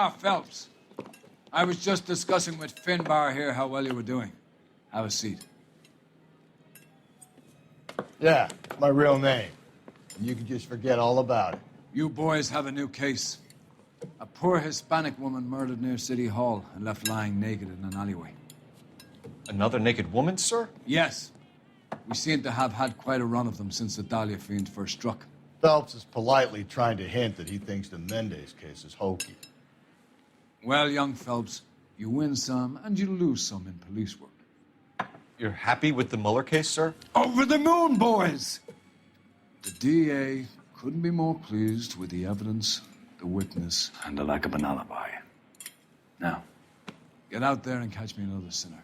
Ah, Phelps. I was just discussing with Finbar here how well you were doing. Have a seat. Yeah, my real name. You can just forget all about it. You boys have a new case. A poor Hispanic woman murdered near City Hall and left lying naked in an alleyway. Another naked woman, sir? Yes. We seem to have had quite a run of them since the Dahlia fiend first struck. Phelps is politely trying to hint that he thinks the Mendez case is hokey. Well, young Phelps, you win some and you lose some in police work. You're happy with the Mueller case, sir? Over the moon, boys! The DA couldn't be more pleased with the evidence, the witness, and the lack of an alibi. Now, get out there and catch me another sinner.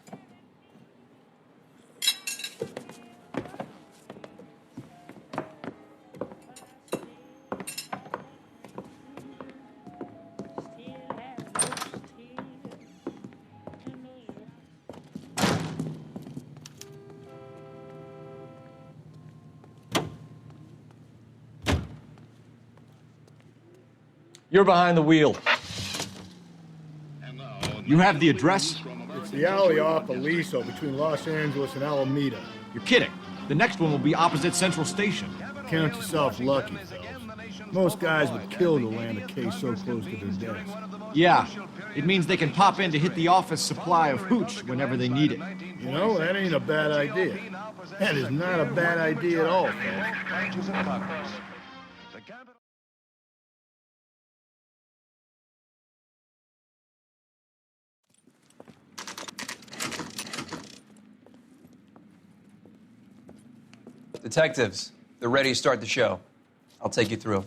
You're behind the wheel. You have the address? It's the alley off Aliso between Los Angeles and Alameda. You're kidding. The next one will be opposite Central Station. Count yourself lucky, Phelps. Most guys would kill to land a case so close to their desk. Yeah, it means they can pop in to hit the office supply of hooch whenever they need it. You know, that ain't a bad idea. That is not a bad idea at all, Phelps. Detectives, they're ready to start the show. I'll take you through.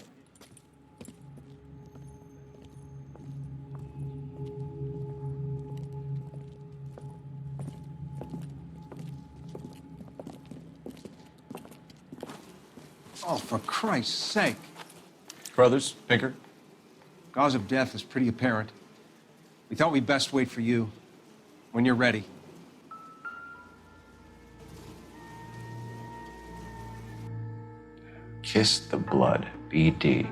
Oh, for Christ's sake. Brothers, Pinker? Cause of death is pretty apparent. We thought we'd best wait for you when you're ready. Kiss the blood, BD.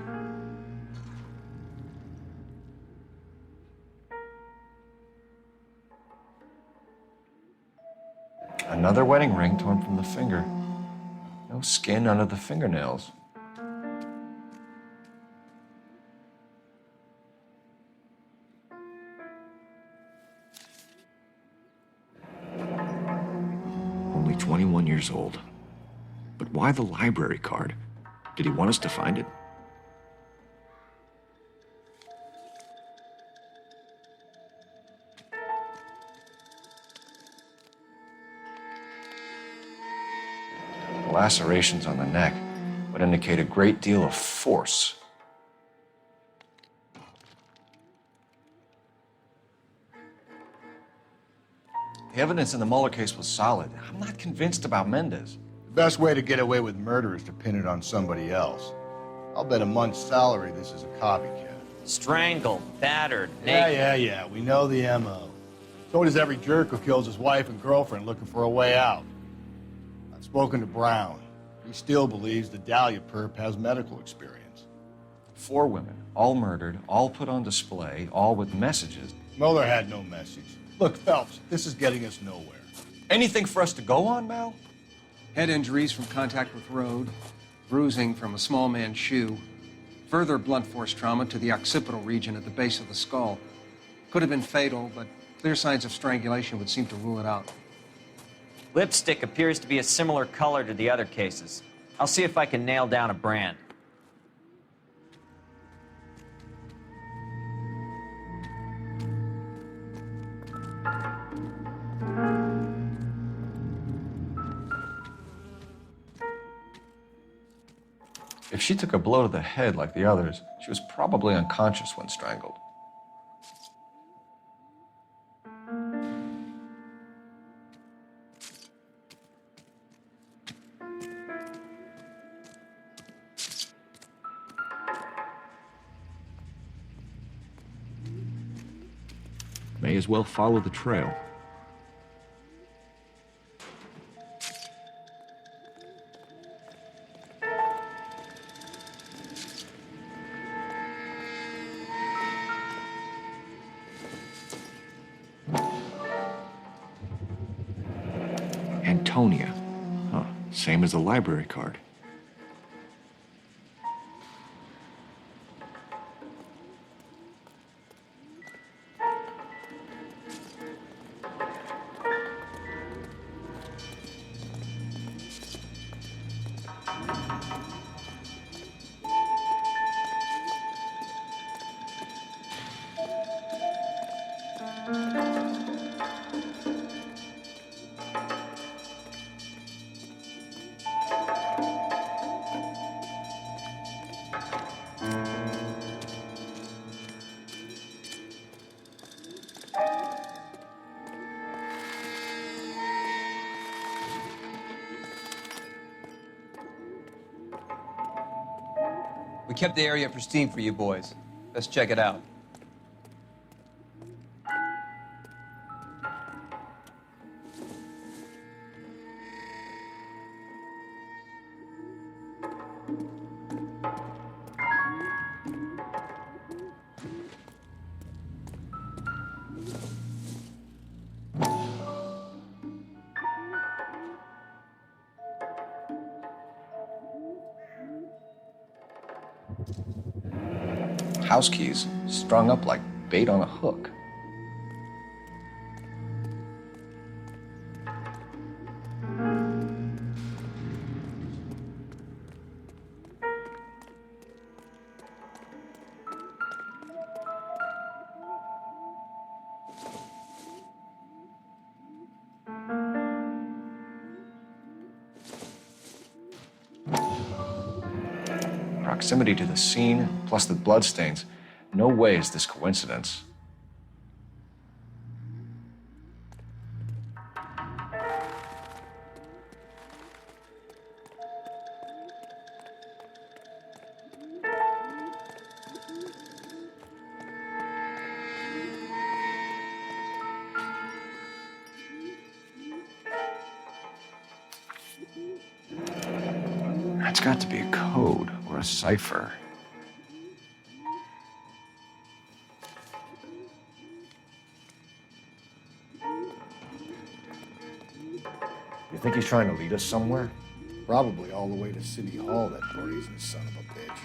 Another wedding ring torn from the finger. No skin under the fingernails. Only 21 years old. But why the library card? Did he want us to find it? Lacerations on the neck would indicate a great deal of force. The evidence in the Mueller case was solid. I'm not convinced about Mendez. The best way to get away with murder is to pin it on somebody else. I'll bet a month's salary this is a copycat. Strangled, battered, naked. Yeah. We know the M.O. So does every jerk who kills his wife and girlfriend looking for a way out. I've spoken to Brown. He still believes the Dahlia perp has medical experience. 4 women, all murdered, all put on display, all with messages. Mueller had no message. Look, Phelps, this is getting us nowhere. Anything for us to go on, Mal? Head injuries from contact with road, bruising from a small man's shoe, further blunt force trauma to the occipital region at the base of the skull. Could have been fatal, but clear signs of strangulation would seem to rule it out. Lipstick appears to be a similar color to the other cases. I'll see if I can nail down a brand. If she took a blow to the head like the others, she was probably unconscious when strangled. May as well follow the trail. Antonia. Huh, same as the library card. We kept the area pristine for you boys. Let's check it out. House keys strung up like bait on a hook. Proximity to the scene, plus the bloodstains. No way is this coincidence. That's got to be a code or a cipher. You think he's trying to lead us somewhere? Probably all the way to City Hall, that brazen son of a bitch.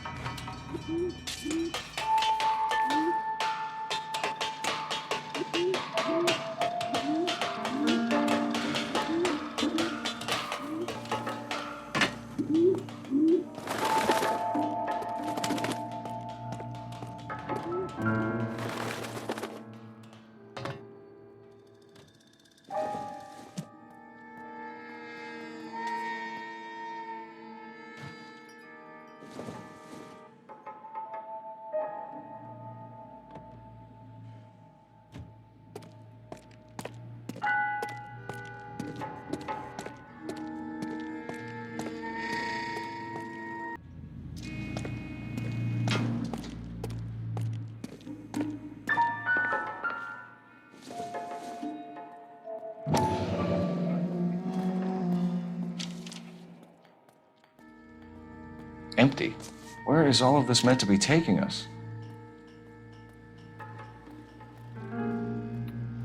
Empty. Where is all of this meant to be taking us?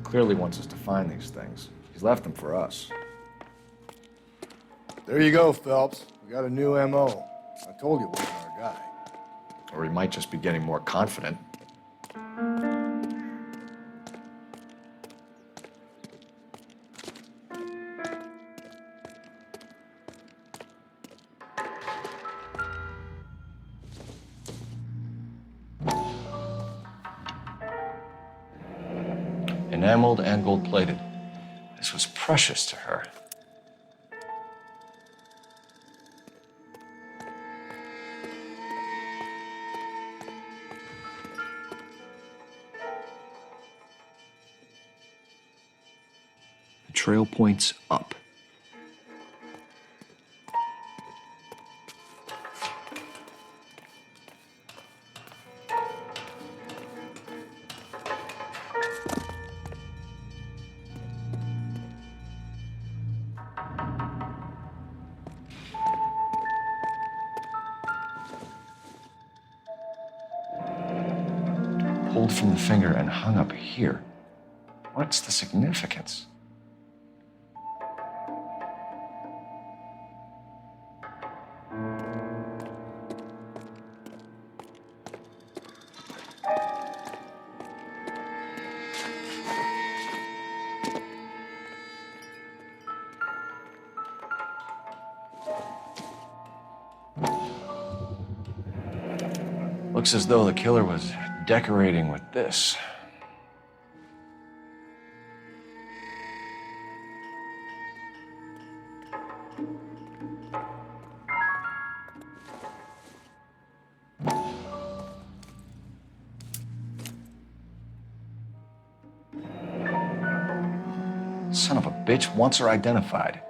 Clearly wants us to find these things. He's left them for us. There you go, Phelps. We got a new M.O. I told you it wasn't our guy. Or he might just be getting more confident. Enameled and gold-plated. This was precious to her. The trail points up. Pulled from the finger and hung up here. What's the significance? Looks as though the killer was decorating with this. Son of a bitch wants her identified.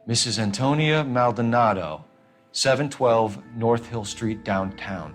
Mrs. Antonia Maldonado, 712 North Hill Street, downtown.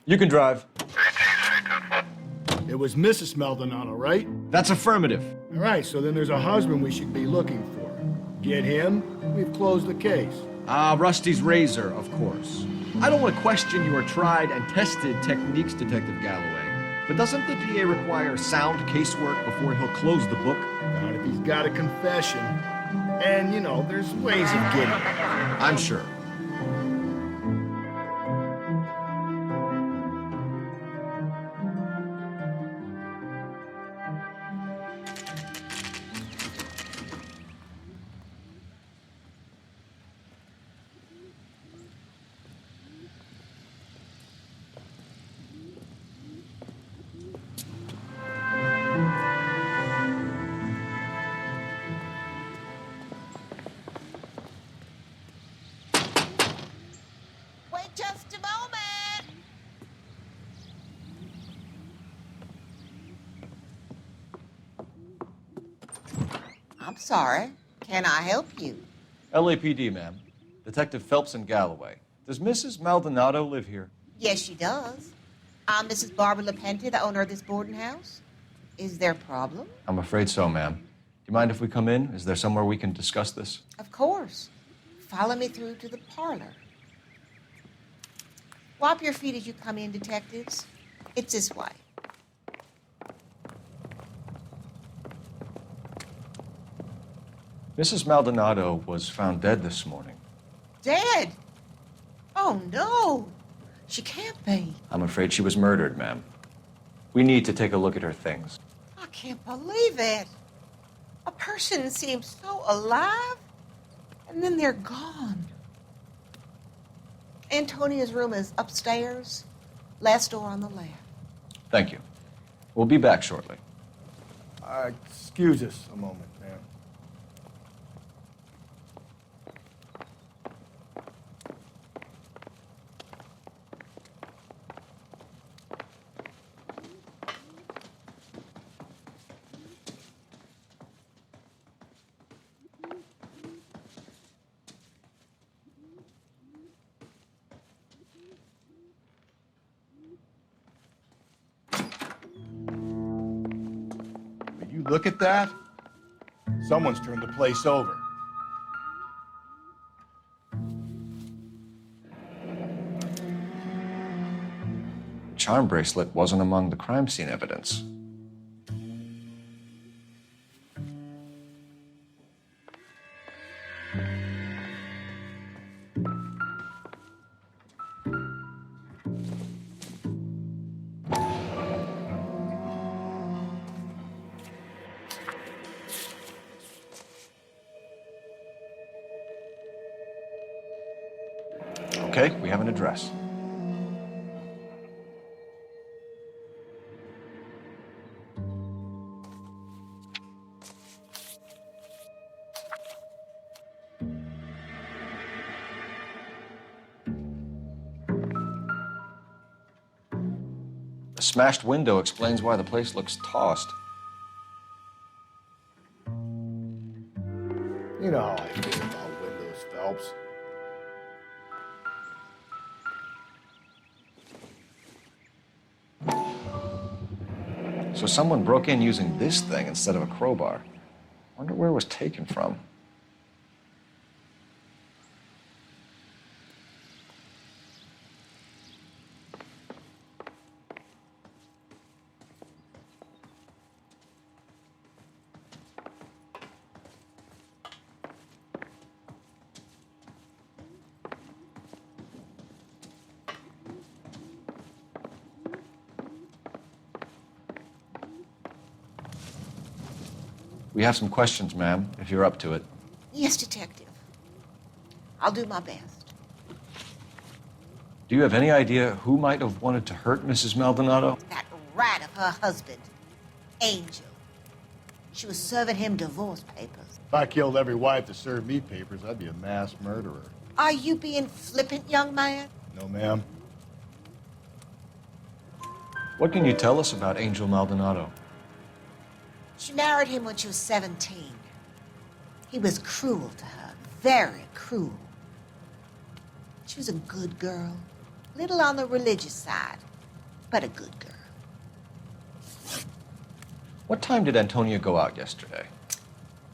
You can drive. It was Mrs. Maldonado, right? That's affirmative. All right, so then there's a husband we should be looking for. Get him, we've closed the case. Rusty's razor, of course. I don't want to question your tried and tested techniques, Detective Galloway. But doesn't the DA require sound casework before he'll close the book? Not if he's got a confession. And, there's ways of getting it. I'm sure. Wait just a moment. I'm sorry. Can I help you? LAPD, ma'am. Detective Phelps and Galloway. Does Mrs. Maldonado live here? Yes, she does. I'm Mrs. Barbara LaPente, the owner of this boarding house. Is there a problem? I'm afraid so, ma'am. Do you mind if we come in? Is there somewhere we can discuss this? Of course. Follow me through to the parlor. Wipe your feet as you come in, detectives. It's this way. Mrs. Maldonado was found dead this morning. Dead? Oh, no. She can't be. I'm afraid she was murdered, ma'am. We need to take a look at her things. I can't believe it. A person seems so alive, and then they're gone. Antonia's room is upstairs, last door on the left. Thank you. We'll be back shortly. Excuse us a moment, ma'am. Will you look at that? Someone's turned the place over. The charm bracelet wasn't among the crime scene evidence. Okay, we have an address. The smashed window explains why the place looks tossed. You know how I feel about windows, Phelps. So someone broke in using this thing instead of a crowbar. Wonder where it was taken from. We have some questions, ma'am, if you're up to it. Yes, Detective. I'll do my best. Do you have any idea who might have wanted to hurt Mrs. Maldonado? That rat of her husband, Angel. She was serving him divorce papers. If I killed every wife that served me papers, I'd be a mass murderer. Are you being flippant, young man? No, ma'am. What can you tell us about Angel Maldonado? She married him when she was 17. He was cruel to her, very cruel. She was a good girl, little on the religious side, but a good girl. What time did Antonia go out yesterday?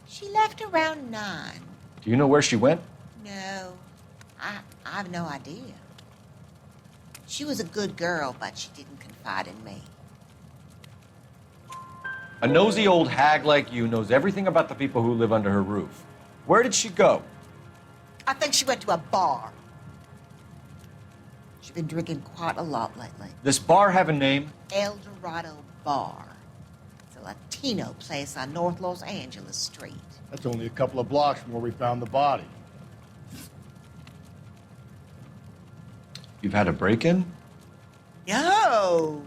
She left around 9. Do you know where she went? No, I have no idea. She was a good girl, but she didn't confide in me. A nosy old hag like you knows everything about the people who live under her roof. Where did she go? I think she went to a bar. She's been drinking quite a lot lately. This bar have a name? El Dorado Bar. It's a Latino place on North Los Angeles Street. That's only a couple of blocks from where we found the body. You've had a break-in? No,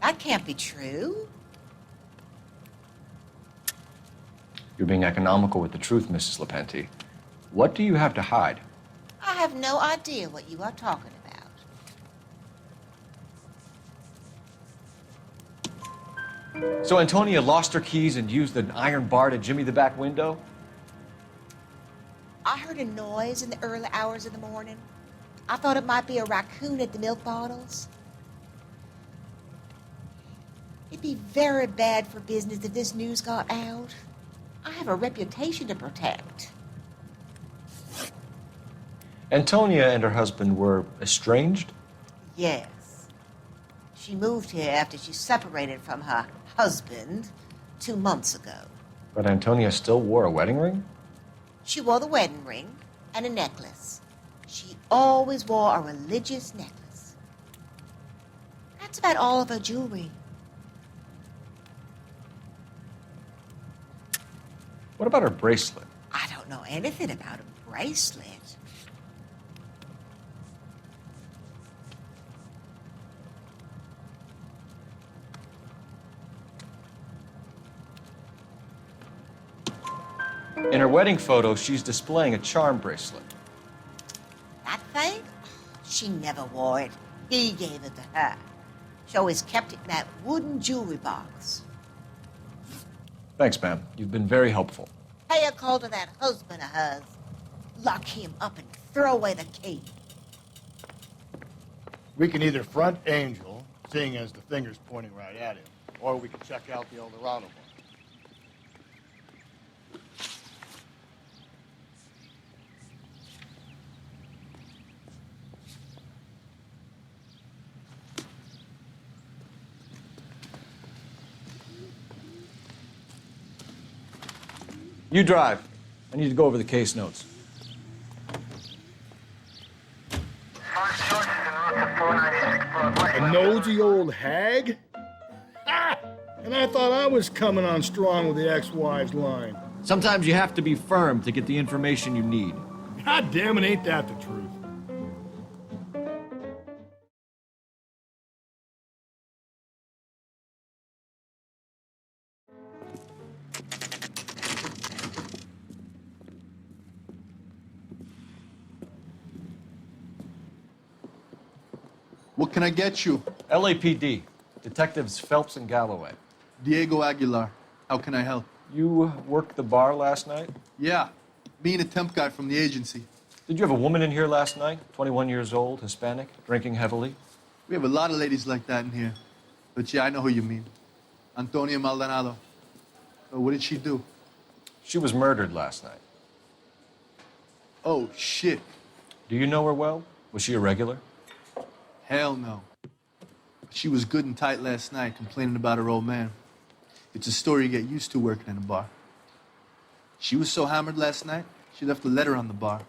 that can't be true. You're being economical with the truth, Mrs. Lepenti. What do you have to hide? I have no idea what you are talking about. So Antonia lost her keys and used an iron bar to jimmy the back window? I heard a noise in the early hours of the morning. I thought it might be a raccoon at the milk bottles. It'd be very bad for business if this news got out. I have a reputation to protect. Antonia and her husband were estranged? Yes. She moved here after she separated from her husband 2 months ago. But Antonia still wore a wedding ring? She wore the wedding ring and a necklace. She always wore a religious necklace. That's about all of her jewelry. What about her bracelet? I don't know anything about a bracelet. In her wedding photo, she's displaying a charm bracelet. That thing? She never wore it. He gave it to her. She always kept it in that wooden jewelry box. Thanks, ma'am. You've been very helpful. Pay a call to that husband of hers. Lock him up and throw away the key. We can either front Angel, seeing as the finger's pointing right at him, or we can check out the El Dorado one. You drive. I need to go over the case notes. A nosy old hag? Ha! And I thought I was coming on strong with the ex-wives line. Sometimes you have to be firm to get the information you need. God damn it, ain't that the truth? What can I get you? LAPD. Detectives Phelps and Galloway. Diego Aguilar. How can I help? You worked the bar last night? Yeah, me and a temp guy from the agency. Did you have a woman in here last night? 21 years old, Hispanic, drinking heavily? We have a lot of ladies like that in here. But yeah, I know who you mean. Antonia Maldonado. So what did she do? She was murdered last night. Oh, shit. Do you know her well? Was she a regular? Hell no. She was good and tight last night, complaining about her old man. It's a story you get used to working in a bar. She was so hammered last night, she left a letter on the bar.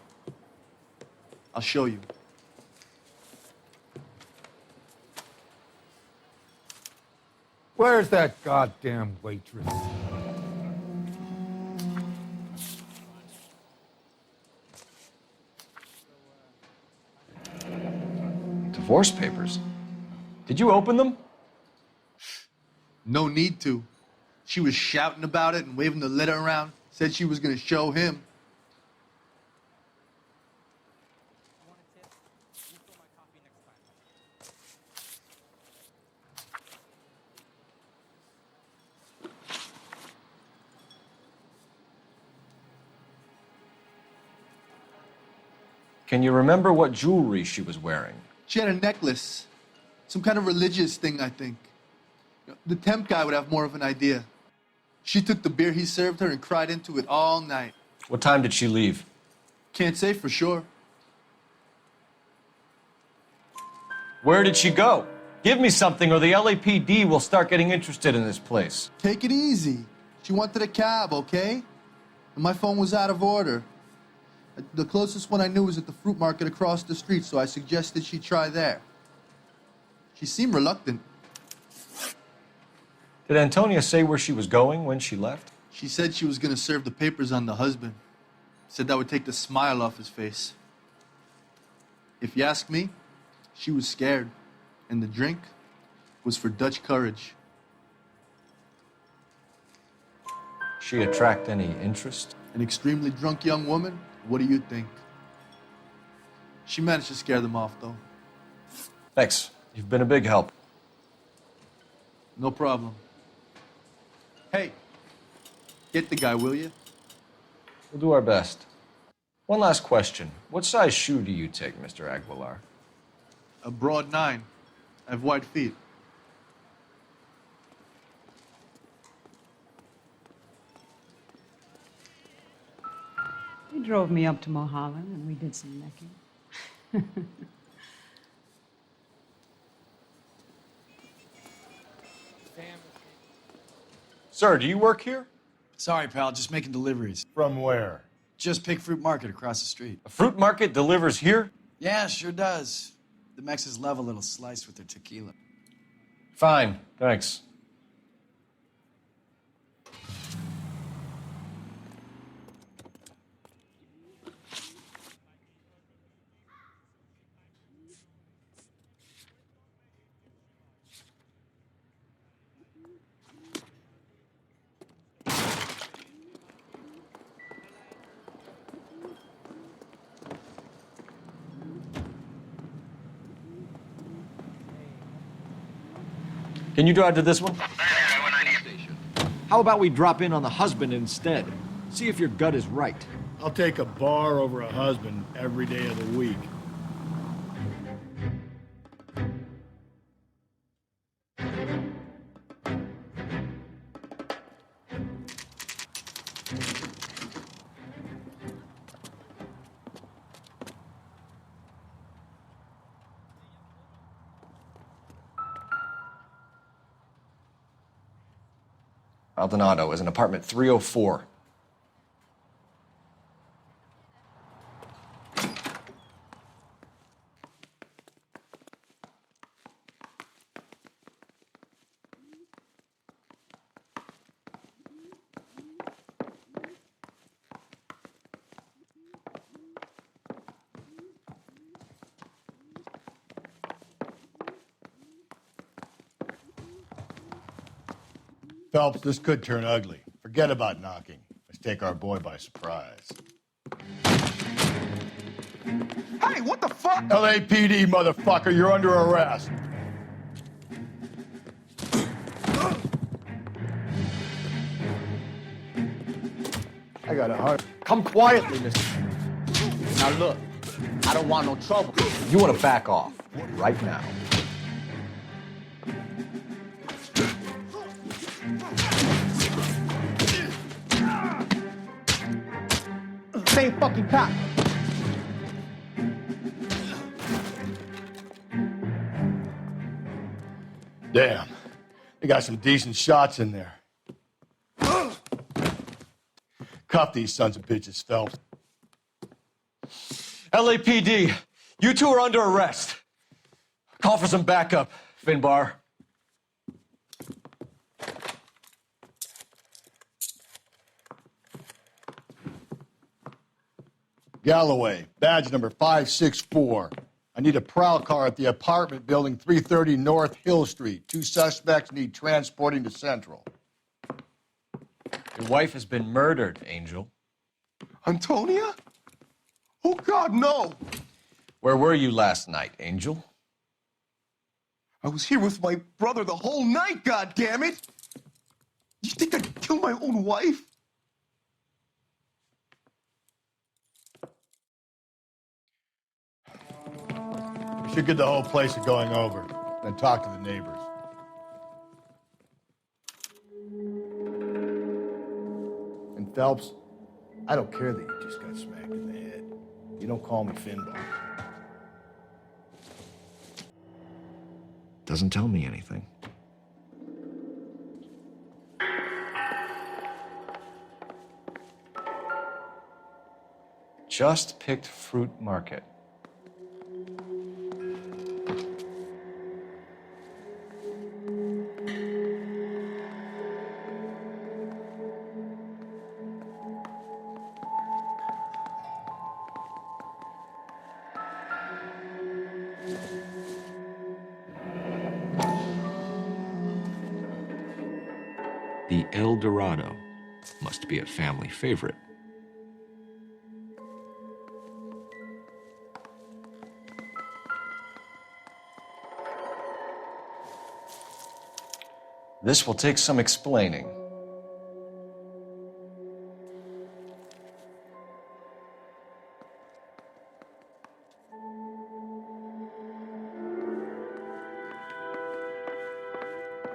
I'll show you. Where's that goddamn waitress? divorce papers. Did you open them? No need to. She was shouting about it and waving the letter around. Said she was going to show him. Can you remember what jewelry she was wearing? She had a necklace. Some kind of religious thing, I think. The temp guy would have more of an idea. She took the beer he served her and cried into it all night. What time did she leave? Can't say for sure. Where did she go? Give me something or the LAPD will start getting interested in this place. Take it easy. She wanted a cab, okay? And my phone was out of order. The closest one I knew was at the fruit market across the street, so I suggested she try there. She seemed reluctant. Did Antonia say where she was going when she left? She said she was going to serve the papers on the husband. Said that would take the smile off his face. If you ask me, she was scared. And the drink was for Dutch courage. She attract any interest? An extremely drunk young woman? What do you think? She managed to scare them off, though. Thanks. You've been a big help. No problem. Hey, get the guy, will you? We'll do our best. One last question. What size shoe do you take, Mr. Aguilar? A broad 9. I have wide feet. He drove me up to Mulholland and we did some necking. Sir, do you work here? Sorry, pal, just making deliveries. From where? Just Pig Fruit Market across the street. A fruit market delivers here? Yeah, sure does. The Mexes love a little slice with their tequila. Fine, thanks. Can you drive to this one? How about we drop in on the husband instead? See if your gut is right. I'll take a bar over a husband every day of the week. Maldonado is in apartment 304. Phelps, this could turn ugly. Forget about knocking. Let's take our boy by surprise. Hey, what the fuck? LAPD, motherfucker, you're under arrest. I got 100. Come quietly, mister. Now look, I don't want no trouble. You want to back off right now. Same fucking cop. Damn. They got some decent shots in there. Cuff these sons of bitches, Phelps. LAPD, you two are under arrest. Call for some backup, Finbar. Galloway, badge number 564. I I need a prowl car at the apartment building 330 North Hill Street. 2 suspects need transporting to Central. Your wife has been murdered, Angel. Antonia? Oh, God, no! Where were you last night, Angel? I was here with my brother the whole night, goddammit! You think I'd kill my own wife? We should get the whole place going over, then talk to the neighbors. And Phelps, I don't care that you just got smacked in the head. You don't call me Finbar. Doesn't tell me anything. Just picked fruit market. The El Dorado must be a family favorite. This will take some explaining.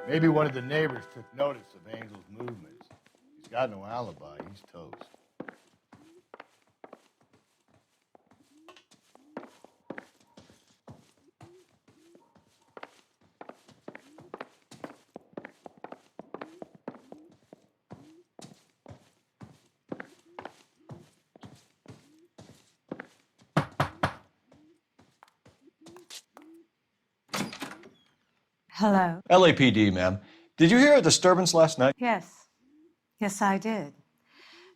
Maybe one of the neighbors took notice of Angel's movements. He's got no alibi. He's toast. Hello. LAPD, ma'am. Did you hear a disturbance last night? Yes. Yes, I did.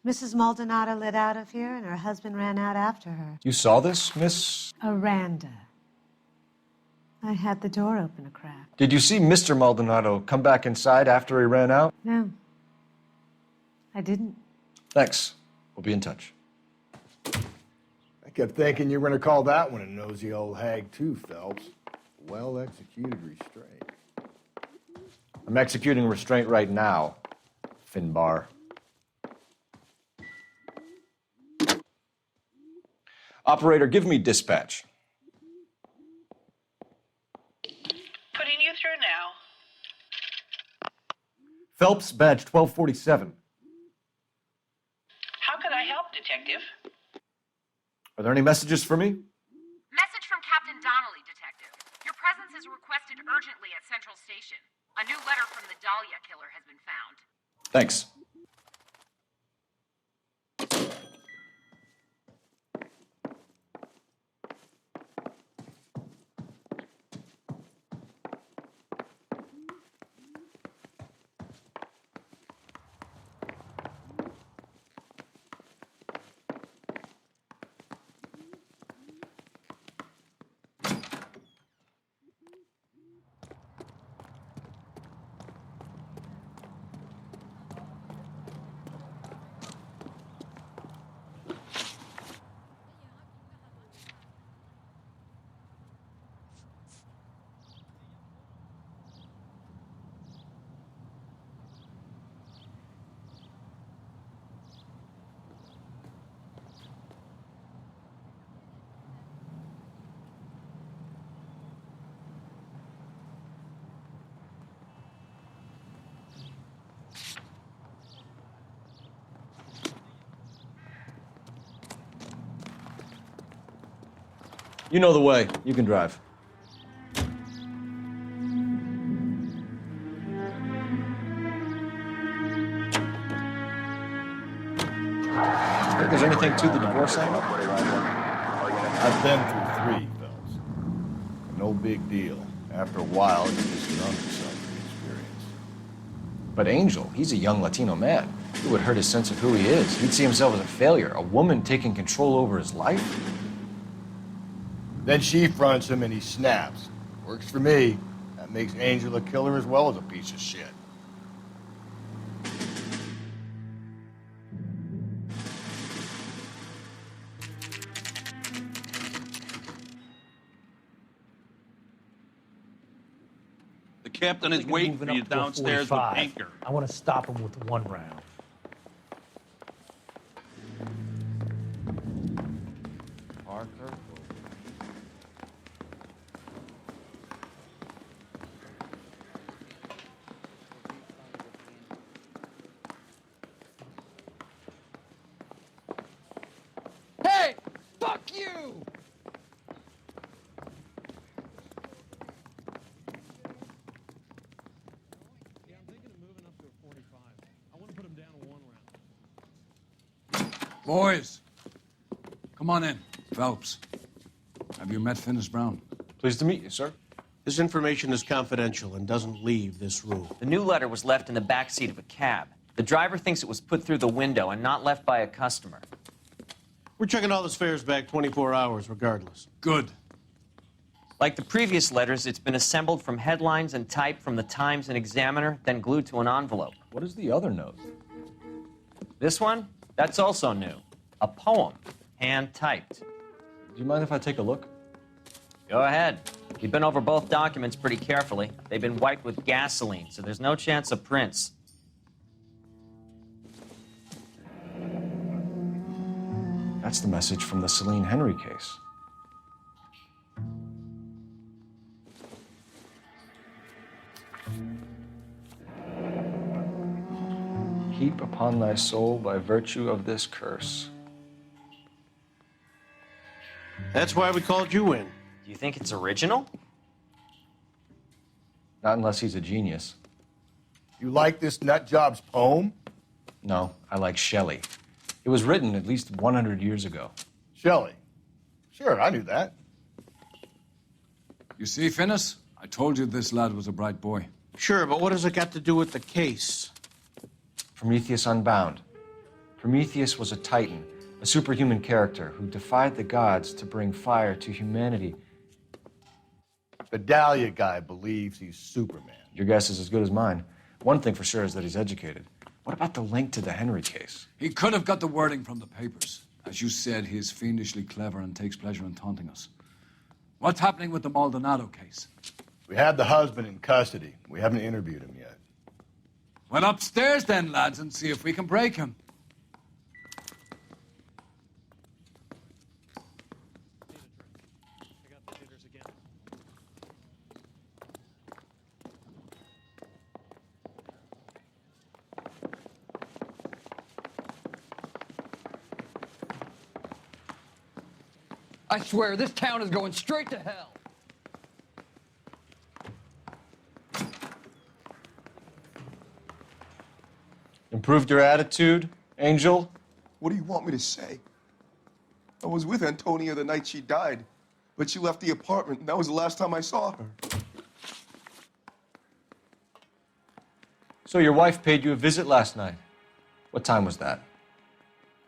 Mrs. Maldonado lit out of here, and her husband ran out after her. You saw this, Miss? Aranda. I had the door open a crack. Did you see Mr. Maldonado come back inside after he ran out? No. I didn't. Thanks. We'll be in touch. I kept thinking you were going to call that one a nosy old hag, too, Phelps. Well-executed restraint. I'm executing restraint right now, Finbar. Operator, give me dispatch. Putting you through now. Phelps, badge 1247. How can I help, Detective? Are there any messages for me? Message from Captain Donnelly, Detective. Your presence is requested urgently at Central Station. A new letter from the Dahlia killer has been found. Thanks. You know the way. You can drive. Think there's anything to the divorce angle? I've been through 3, Phelps. No big deal. After a while, you just get on yourself from the experience. But Angel, he's a young Latino man. It would hurt his sense of who he is. He'd see himself as a failure, a woman taking control over his life. Then she fronts him and he snaps. Works for me. That makes Angel a killer as well as a piece of shit. The captain is waiting for you downstairs with Anchor. I want to stop him with one round. Parker. Hey! Fuck you! Boys, come on in. Phelps, have you met Finis Brown? Pleased to meet you, sir. This information is confidential and doesn't leave this room. The new letter was left in the back seat of a cab. The driver thinks it was put through the window and not left by a customer. We're checking all his fares back 24 hours regardless. Good. Like the previous letters, it's been assembled from headlines and typed from the Times and Examiner, then glued to an envelope. What is the other note? This one? That's also new. A poem, hand-typed. Do you mind if I take a look? Go ahead. We've been over both documents pretty carefully. They've been wiped with gasoline, so there's no chance of prints. That's the message from the Celine Henry case. Heap upon thy soul by virtue of this curse. That's why we called you in. Do you think it's original? Not unless he's a genius. You like this nutjob's poem? No, I like Shelley. It was written at least 100 years ago. Shelley? Sure, I knew that. You see, Finis? I told you this lad was a bright boy. Sure, but what has it got to do with the case? Prometheus Unbound. Prometheus was a titan, a superhuman character who defied the gods to bring fire to humanity. The Dahlia guy believes he's Superman. Your guess is as good as mine. One thing for sure is that he's educated. What about the link to the Henry case? He could have got the wording from the papers. As you said, he is fiendishly clever and takes pleasure in taunting us. What's happening with the Maldonado case? We have the husband in custody. We haven't interviewed him yet. Well, upstairs then, lads, and see if we can break him. I swear, this town is going straight to hell. Improved your attitude, Angel? What do you want me to say? I was with Antonia the night she died, but she left the apartment, and that was the last time I saw her. So your wife paid you a visit last night. What time was that?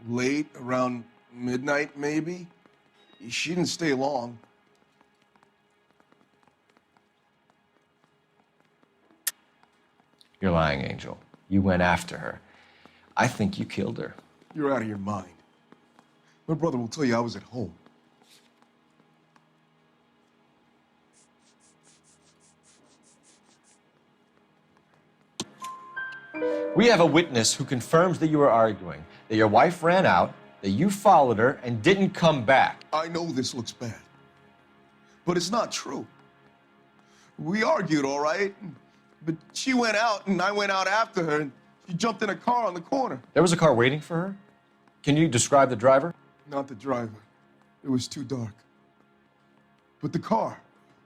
Late, around midnight, maybe? She didn't stay long. You're lying, Angel. You went after her. I think you killed her. You're out of your mind. My brother will tell you I was at home. We have a witness who confirms that you were arguing, that your wife ran out, that you followed her and didn't come back. I know this looks bad, but it's not true. We argued, all right, but she went out and I went out after her and she jumped in a car on the corner. There was a car waiting for her? Can you describe the driver? Not the driver. It was too dark. But the car,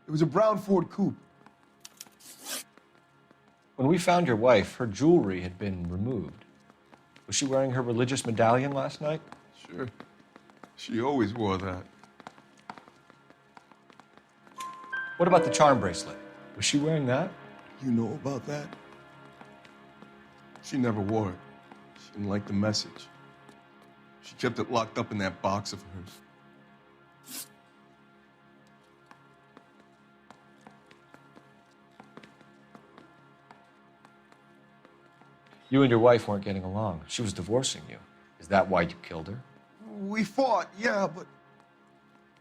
it was a brown Ford coupe. When we found your wife, her jewelry had been removed. Was she wearing her religious medallion last night? Sure. She always wore that. What about the charm bracelet? Was she wearing that? You know about that? She never wore it. She didn't like the message. She kept it locked up in that box of hers. You and your wife weren't getting along. She was divorcing you. Is that why you killed her? We fought, yeah, but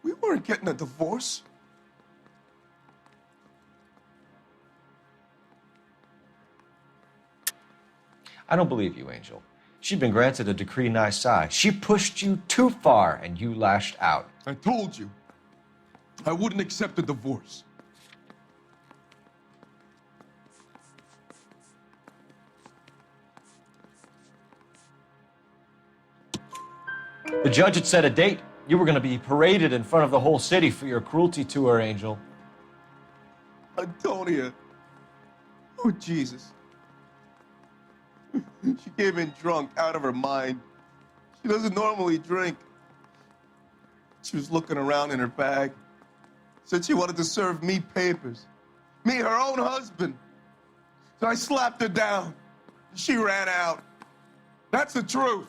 we weren't getting a divorce. I don't believe you, Angel. She'd been granted a decree nisi. She pushed you too far, and you lashed out. I told you, I wouldn't accept a divorce. The judge had set a date. You were going to be paraded in front of the whole city for your cruelty to her, Angel. Antonia. Oh, Jesus. She came in drunk, out of her mind. She doesn't normally drink. She was looking around in her bag. Said she wanted to serve me papers. Me, her own husband. So I slapped her down. She ran out. That's the truth.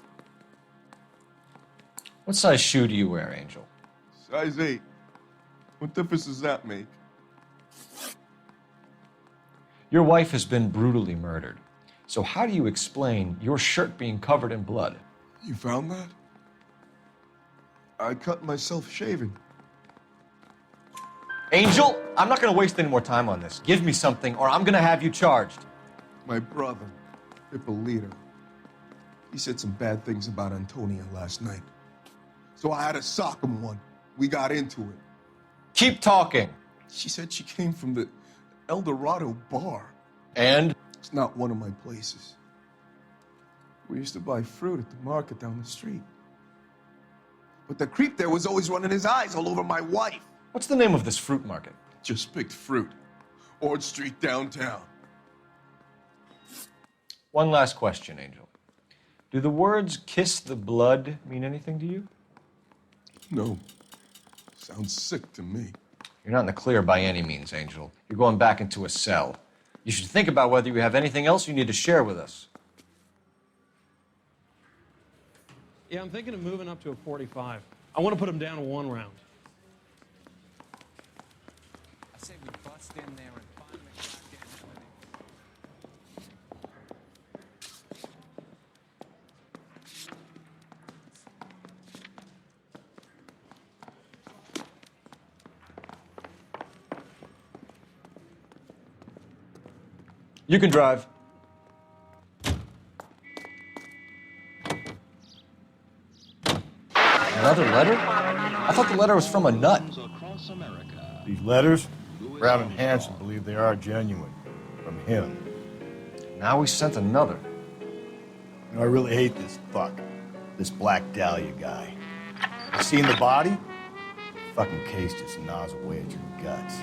What size shoe do you wear, Angel? Size 8. What difference does that make? Your wife has been brutally murdered. So how do you explain your shirt being covered in blood? You found that? I cut myself shaving. Angel, I'm not going to waste any more time on this. Give me something or I'm going to have you charged. My brother, Ippolito, he said some bad things about Antonia last night. So I had to sock him one. We got into it. Keep talking. She said she came from the El Dorado bar. And? It's not one of my places. We used to buy fruit at the market down the street. But the creep there was always running his eyes all over my wife. What's the name of this fruit market? Just picked fruit. Ord Street downtown. One last question, Angel. Do the words kiss the blood mean anything to you? No. Sounds sick to me. You're not in the clear by any means, Angel. You're going back into a cell. You should think about whether you have anything else you need to share with us. Yeah, I'm thinking of moving up to a 45. I want to put him down to 1 round. I say we bust in there and find the goddamn money. You can drive. Another letter? I thought the letter was from a nut. These letters, Brown and Hanson believe they are genuine. From him. Now he sent another. You know, I really hate this fuck. This Black Dahlia guy. You seen the body? Fucking case just gnaws away at your guts.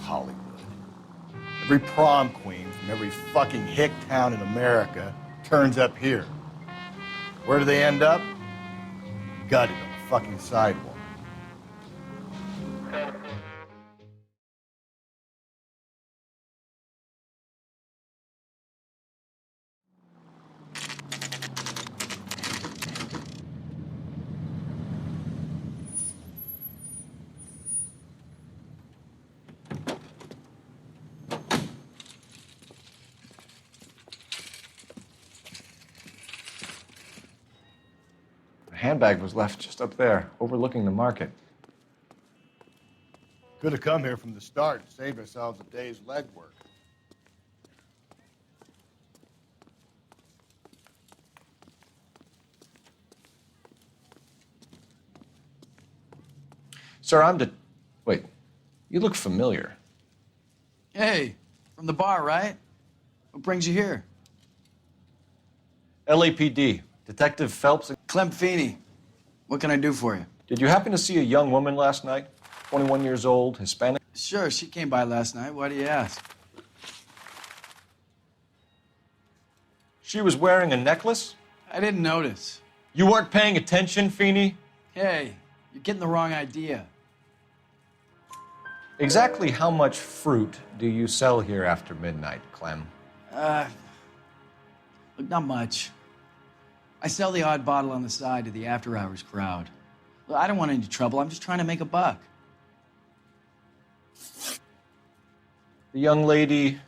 Hollywood. Every prom queen from every fucking hick town in America turns up here. Where do they end up? Gutted on the fucking sidewalk. The handbag was left just up there, overlooking the market. Could have come here from the start and saved ourselves a day's legwork. Sir, Wait, you look familiar. Hey, from the bar, right? What brings you here? LAPD, Detective Phelps. Clem Feeney. What can I do for you? Did you happen to see a young woman last night? 21 years old, Hispanic? Sure, she came by last night. Why do you ask? She was wearing a necklace? I didn't notice. You weren't paying attention, Feeney? Hey, you're getting the wrong idea. Exactly how much fruit do you sell here after midnight, Clem? Look, not much. I sell the odd bottle on the side to the after-hours crowd. Look, I don't want any trouble. I'm just trying to make a buck. The young lady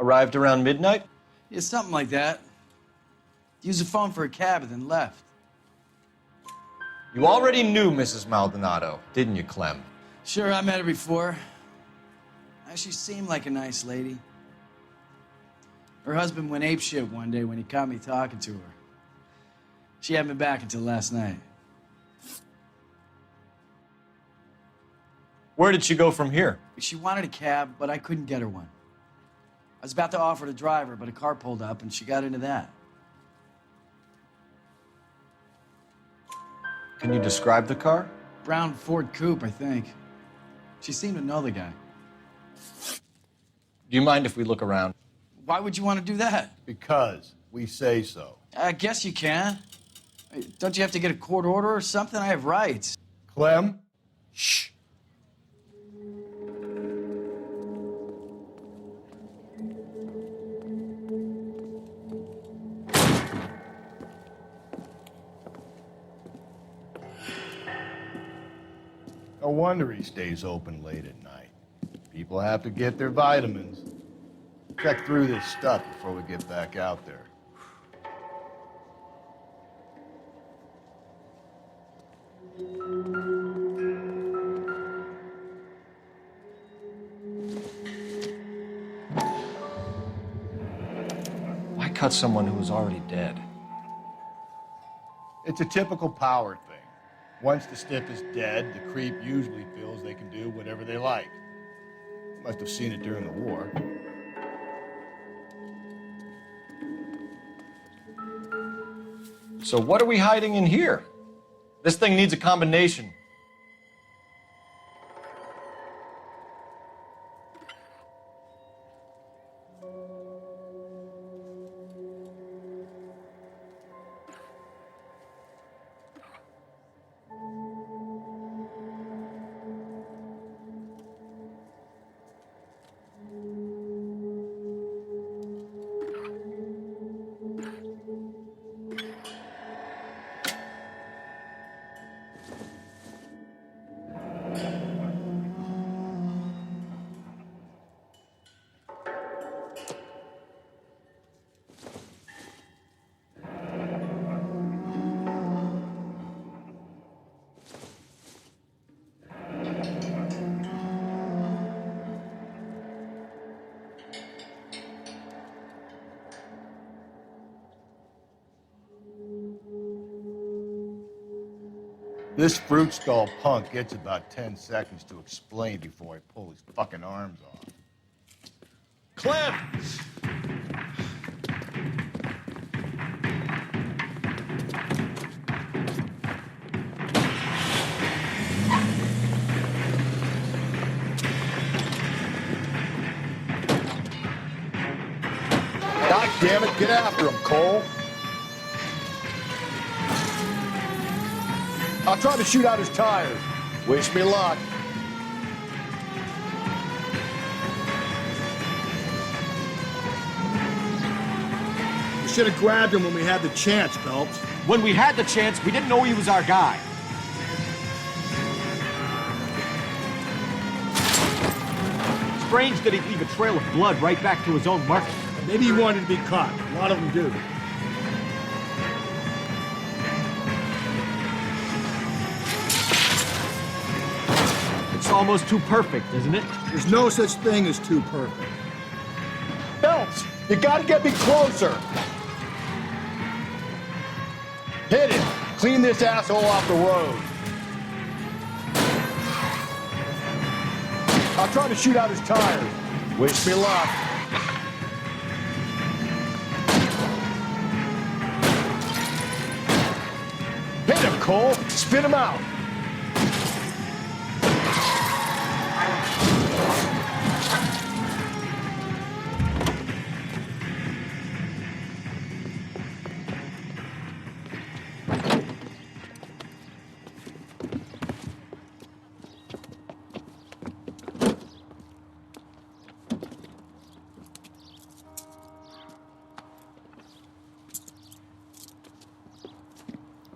arrived around midnight? Yeah, something like that. Used the phone for a cab and then left. You already knew Mrs. Maldonado, didn't you, Clem? Sure, I met her before. She seemed like a nice lady. Her husband went apeshit one day when he caught me talking to her. She had me back until last night. Where did she go from here? She wanted a cab, but I couldn't get her one. I was about to offer to drive her, but a car pulled up and she got into that. Can you describe the car? Brown Ford Coupe, I think. She seemed to know the guy. Do you mind if we look around? Why would you want to do that? Because we say so. I guess you can. Don't you have to get a court order or something? I have rights. Clem? Shh. No wonder he stays open late at night. People have to get their vitamins. Check through this stuff before we get back out there. Why cut someone who was already dead? It's a typical power thing. Once the stiff is dead, the creep usually feels they can do whatever they like. Must have seen it during the war. So what are we hiding in here? This thing needs a combination. This fruit skull punk gets about 10 seconds to explain before I pull his fucking arms off. Clem! God damn it, get after him, Cole. I'll try to shoot out his tires. Wish me luck. We should have grabbed him when we had the chance, Phelps. When we had the chance, we didn't know he was our guy. Strange that he'd leave a trail of blood right back to his own market. Maybe he wanted to be caught. A lot of them do. It's almost too perfect, isn't it? There's no such thing as too perfect. Phelps, you gotta get me closer. Hit it. Clean this asshole off the road. I'll try to shoot out his tires. Wish me luck. Hit him, Cole. Spin him out.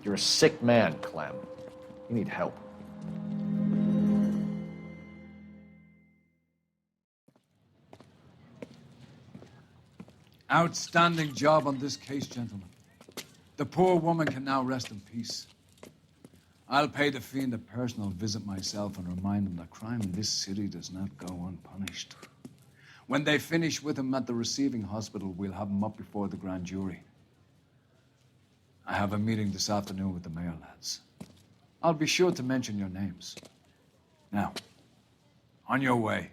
You're a sick man, Clem. You need help. Outstanding job on this case, gentlemen. The poor woman can now rest in peace. I'll pay the fiend a personal visit myself and remind him that crime in this city does not go unpunished. When they finish with him at the receiving hospital, we'll have him up before the grand jury. I have a meeting this afternoon with the mayor lads. I'll be sure to mention your names. Now, on your way.